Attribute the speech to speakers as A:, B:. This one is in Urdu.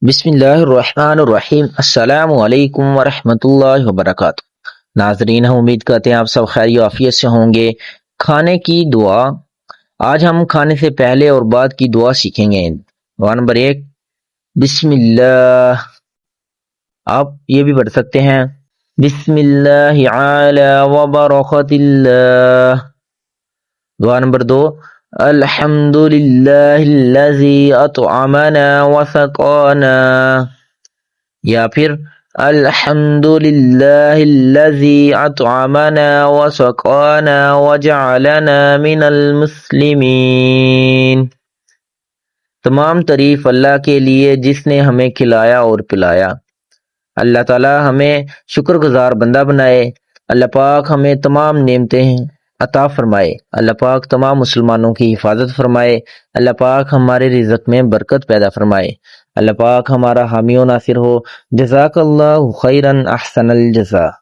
A: بسم اللہ الرحمن الرحیم۔ السلام علیکم ورحمۃ اللہ وبرکاتہ۔ ناظرین، ہم امید کرتے ہیں آپ سب خیر و عافیت سے ہوں گے۔ کھانے کی دعا، آج ہم کھانے سے پہلے اور بعد کی دعا سیکھیں گے۔ دعا نمبر 1، بسم اللہ۔ آپ یہ بھی پڑھ سکتے ہیں، بسم اللہ علی وبرکۃ اللہ۔ دعا نمبر 2، الحمد للہ الذی اطعمنا وسقانا، یا پھر الحمد للہ الذی اطعمنا وسقانا وجعلنا من المسلمین۔ تمام تعریف اللہ کے لیے جس نے ہمیں کھلایا اور پلایا۔ اللہ تعالی ہمیں شکر گزار بندہ بنائے۔ اللہ پاک ہمیں تمام نعمتیں عطا فرمائے۔ اللہ پاک تمام مسلمانوں کی حفاظت فرمائے۔ اللہ پاک ہمارے رزق میں برکت پیدا فرمائے۔ اللہ پاک ہمارا حامی و ناصر ہو۔ جزاک اللہ خیرا، احسن الجزا۔